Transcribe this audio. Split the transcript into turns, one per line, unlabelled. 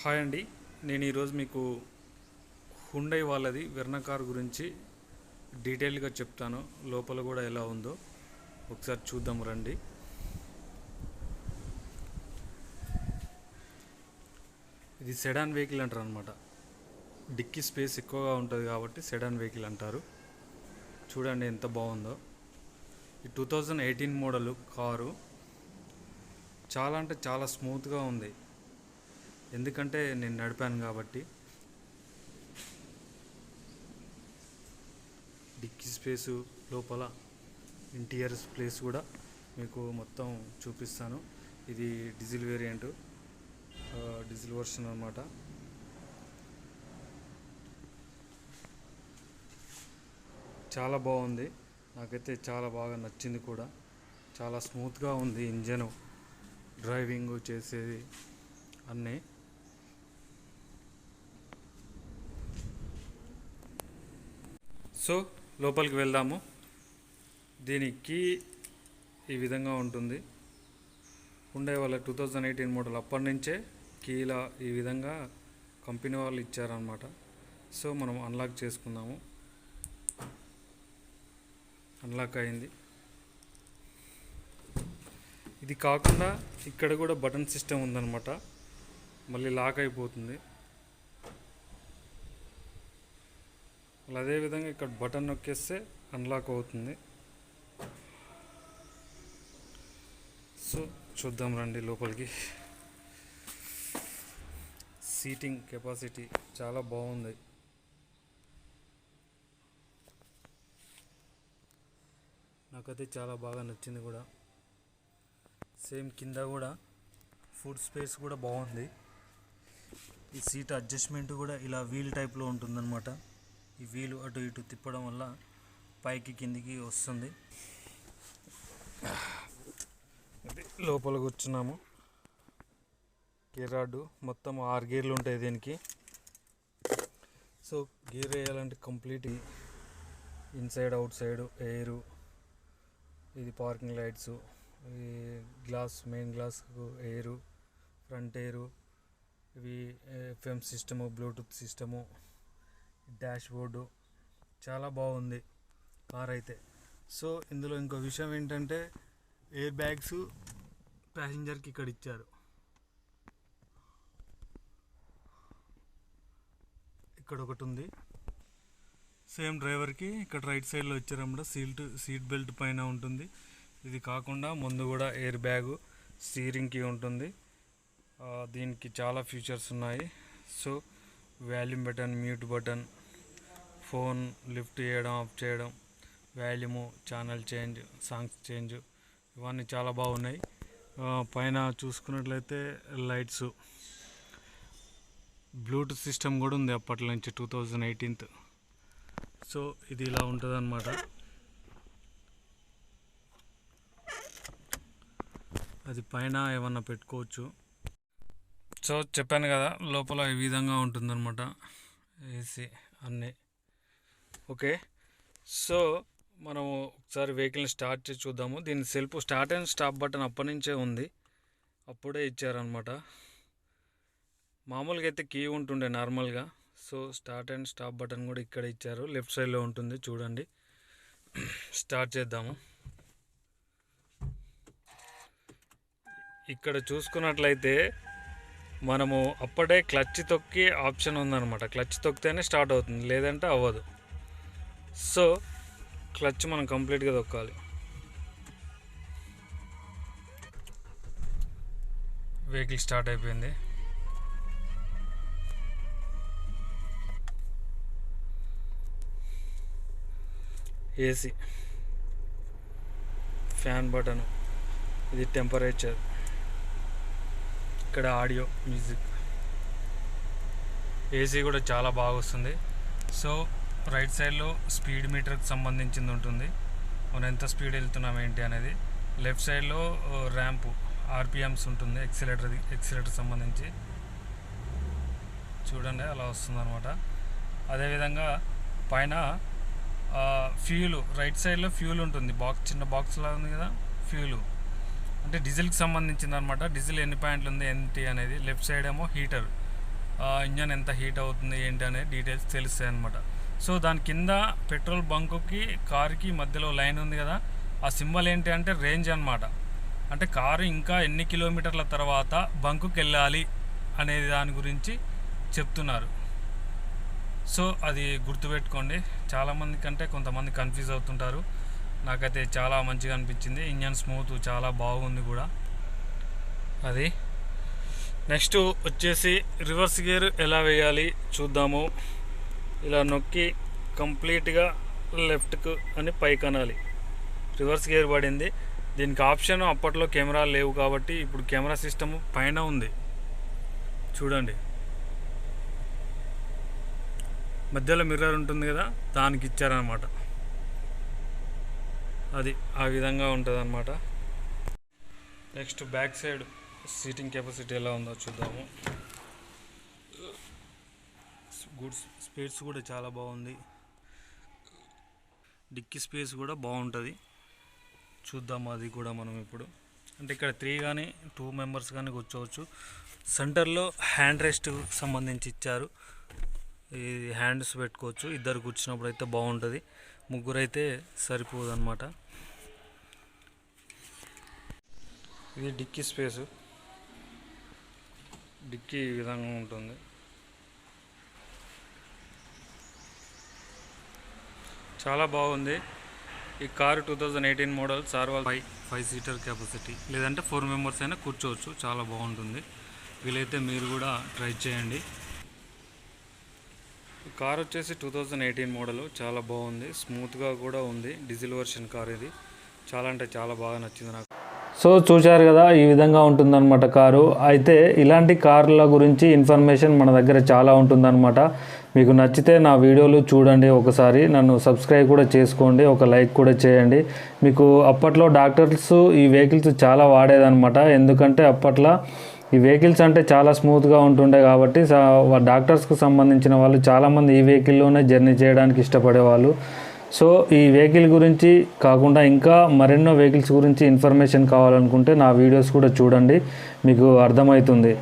Hi అండి, నేను ఈరోజు మీకు హుండై వాళ్ళది వెర్నా కార్ గురించి డీటెయిల్గా చెప్తాను. లోపల కూడా ఎలా ఉందో ఒకసారి చూద్దాం రండి. ఇది సెడాన్ వెహికల్ అంటారు అనమాట. డిక్కీ స్పేస్ ఎక్కువగా ఉంటుంది కాబట్టి సెడాన్ వెహికల్ అంటారు. చూడండి ఎంత బాగుందో. ఈ 2018 మోడల్ కారు చాలా అంటే చాలా స్మూత్గా ఉంది, ఎందుకంటే నేను నడిపాను కాబట్టి. డిక్కీ స్పేసు లోపల ఇంటీరియర్ ప్లేస్ కూడా మీకు మొత్తం చూపిస్తాను. ఇది డీజిల్ వేరియంట్, డీజిల్ వర్షన్ అన్నమాట. చాలా బాగుంది, నాకైతే చాలా బాగా నచ్చింది కూడా. చాలా స్మూత్గా ఉంది ఇంజను, డ్రైవింగ్ చేసేది అన్నీ. సో లోపలికి వెళ్దాము. దీనికి ఈ విధంగా ఉంటుంది. హుండై వాళ్ళ 2018 మోడల్ అప్పటి నుంచే కీలా ఈ విధంగా కంపెనీ వాళ్ళు ఇచ్చారనమాట. సో మనం అన్లాక్ చేసుకుందాము. అన్లాక్ అయింది. ఇది కాకుండా ఇక్కడ కూడా బటన్ సిస్టమ్ ఉందన్నమాట, మళ్ళీ లాక్ అయిపోతుంది. అదేవిధంగా ఇక్కడ బటన్ నొక్కేస్తే అన్లాక్ అవుతుంది. సో చూద్దాం రండి లోపలికి. సీటింగ్ కెపాసిటీ చాలా బాగుంది. నాకైతే చాలా బాగా నచ్చింది కూడా. సేమ్ కింద కూడా ఫుడ్ స్పేస్ కూడా బాగుంది. ఈ సీట్ అడ్జస్ట్మెంట్ కూడా ఇలా వీల్ టైప్లో ఉంటుందన్నమాట. ఈ వీలు అటు ఇటు తిప్పడం వల్ల పైకి కిందికి వస్తుంది. లోపల కూర్చున్నాము. గేర్ రాడ్ మొత్తం 6 గేర్లు ఉంటాయి దీనికి. సో గేర్ వేయాలంటే complete inside out side air, ఇది పార్కింగ్ లైట్స్, ఈ గ్లాస్ మెయిన్ గ్లాస్కు ఎయిరు, ఫ్రంట్ ఎయిరు, ఇవి FM system, Bluetooth system, dash board. చాలా బాగుంది కార్ అయితే. సో ఇందులో ఇంకో విషయం ఏంటంటే ఎయిర్ బ్యాగ్స్ ప్యాసింజర్కి ఇక్కడ ఇచ్చారు. ఇక్కడ ఒకటి ఉంది. సేమ్ డ్రైవర్కి ఇక్కడ రైట్ సైడ్లో ఇచ్చారన్నమాట. సీట్ బెల్ట్ పైన ఉంటుంది. ఇది కాకుండా ముందు కూడా ఎయిర్ బ్యాగు, స్టీరింగ్కి ఉంటుంది. దీనికి చాలా ఫీచర్స్ ఉన్నాయి. So volume button, mute button, phone lift చేయడం, ఆఫ్ చేయడం, volume, channel change, songs change, ఇవన్నీ చాలా బాగున్నాయి. పైన చూసుకున్నట్లయితే లైట్స్, బ్లూటూత్ సిస్టమ్ కూడా ఉంది అప్పటి నుంచి 2018. సో ఇది ఇలా ఉంటుంది అన్నమాట. అది పైన ఏమన్నా పెట్టుకోవచ్చు. సో చెప్పాను కదా, లోపల ఈ విధంగా ఉంటుందన్నమాట. ఏసీ అన్నీ ఓకే. సో మనము ఒకసారి వెహికల్ని స్టార్ట్ చేసి చూద్దాము. దీని self start and stop button అప్పటి నుంచే ఉంది, అప్పుడే ఇచ్చారనమాట. మామూలుగా అయితే కీ ఉంటుండే నార్మల్గా. So start and stop button కూడా ఇక్కడ ఇచ్చారు, లెఫ్ట్ సైడ్లో ఉంటుంది. చూడండి, స్టార్ట్ చేద్దాము. ఇక్కడ చూసుకున్నట్లయితే మనము అప్పుడే క్లచ్ తొక్కి ఆప్షన్ ఉందన్నమాట. క్లచ్ తొక్కితేనే స్టార్ట్ అవుతుంది, లేదంటే అవ్వదు. సో క్లచ్ మనం కంప్లీట్గా తొక్కాలి. వెహికల్ స్టార్ట్ అయిపోయింది. ఏసీ, ఫ్యాన్ బటన్, ఇది టెంపరేచర్, ఇక్కడ ఆడియో, మ్యూజిక్. ఏసీ కూడా చాలా బాగా వస్తుంది. సో రైట్ సైడ్లో స్పీడ్ మీటర్కి సంబంధించింది ఉంటుంది, మనం ఎంత స్పీడ్ వెళ్తున్నాం ఏంటి అనేది. లెఫ్ట్ సైడ్లో ర్యాంపు, ఆర్పిఎమ్స్ ఉంటుంది, ఎక్సిలేటర్ సంబంధించి. చూడండి అలా వస్తుంది అనమాట. అదేవిధంగా పైన ఫ్యూలు, రైట్ సైడ్లో ఫ్యూల్ ఉంటుంది, చిన్న బాక్స్లా ఉంది కదా ఫ్యూలు. అంటే డీజిల్కి సంబంధించింది అనమాట. డీజిల్ ఎన్ని పాయింట్లు ఉంది ఏంటి అనేది. లెఫ్ట్ సైడ్ ఏమో హీటర్, ఇంజన్ ఎంత హీట్ అవుతుంది ఏంటి అనే డీటెయిల్స్ తెలుస్తాయి అన్నమాట. సో దాని కింద పెట్రోల్ బంకుకి కారుకి మధ్యలో లైన్ ఉంది కదా, ఆ సింబల్ ఏంటి అంటే రేంజ్ అన్నమాట. అంటే కారు ఇంకా ఎన్ని కిలోమీటర్ల తర్వాత బంకుకి వెళ్ళాలి అనే దాని గురించి చెప్తున్నారు. సో అది గుర్తుపెట్టుకోండి. చాలామంది కంటే కొంతమంది కన్ఫ్యూజ్ అవుతుంటారు. నాకైతే చాలా మంచిగా అనిపించింది. ఇంజన్ స్మూత్ చాలా బాగుంది కూడా. అది నెక్స్ట్ వచ్చేసి రివర్స్ గేర్ ఎలా వేయాలి చూద్దాము. ఇలా నొక్కి కంప్లీట్గా లెఫ్ట్కు అని పైకి అనాలి. రివర్స్ గేర్ పడింది. దీనికి ఆప్షన్ అప్పట్లో కెమెరాలు లేవు కాబట్టి ఇప్పుడు కెమెరా సిస్టమ్ పైన ఉంది చూడండి. మధ్యలో మిర్రర్ ఉంటుంది కదా, దానికి ఇచ్చారనమాట. అది ఆ విధంగా ఉంటుంది అన్నమాట. Next back side seating capacity ఎలా ఉందో చూద్దాము. గుడ్ స్పేస్ కూడా చాలా బాగుంది. డిక్కీ స్పేస్ కూడా బాగుంటుంది. చూద్దాము అది కూడా మనం ఇప్పుడు. అంటే ఇక్కడ 3 కానీ 2 మెంబర్స్ కానీ కూర్చోవచ్చు. సెంటర్లో హ్యాండ్ రెస్ట్ సంబంధించి ఇచ్చారు. ఈ హ్యాండ్స్ పెట్టుకోవచ్చు. ఇద్దరు కూర్చున్నప్పుడు అయితే బాగుంటుంది. ముగ్గురు అయితే సరిపోదు అనమాట. ఇది డిక్కీ స్పేసు. డిక్కీ ఈ విధంగా ఉంటుంది. చాలా బాగుంది. ఈ కారు 2018 మోడల్. సార్వాల్ 5 సీటర్ కెపాసిటీ, లేదంటే 4 మెంబర్స్ అయినా కూర్చోవచ్చు. చాలా బాగుంటుంది. వీలైతే మీరు కూడా ట్రై చేయండి. ఈ కార్ వచ్చేసి 2018 మోడల్. చాలా బాగుంది. స్మూత్గా కూడా ఉంది. డీజిల్ వర్షన్ కార్ ఇది. చాలా అంటే చాలా బాగా నచ్చింది నాకు.
సో చూశారు కదా, ఈ విధంగా ఉంటుందన్నమాట కారు. అయితే ఇలాంటి కార్ల గురించి ఇన్ఫర్మేషన్ మన దగ్గర చాలా ఉంటుందన్నమాట. మీకు నచ్చితే నా వీడియోలు చూడండి, ఒకసారి నన్ను సబ్స్క్రైబ్ కూడా చేసుకోండి, ఒక లైక్ కూడా చేయండి. మీకు అప్పట్లో డాక్టర్స్ ఈ వెహికల్స్ చాలా వాడేదన్నమాట. ఎందుకంటే అప్పట్లో ఈ వెహికల్స్ అంటే చాలా స్మూత్గా ఉంటుండే కాబట్టి డాక్టర్స్కు సంబంధించిన వాళ్ళు చాలామంది ఈ వెహికల్లోనే జర్నీ చేయడానికి ఇష్టపడేవాళ్ళు. సో ఈ వెహికల్ గురించి కాకుండా ఇంకా మరెన్నో వెహికల్స్ గురించి ఇన్ఫర్మేషన్ కావాలనుకుంటే నా వీడియోస్ కూడా చూడండి, మీకు అర్థమవుతుంది.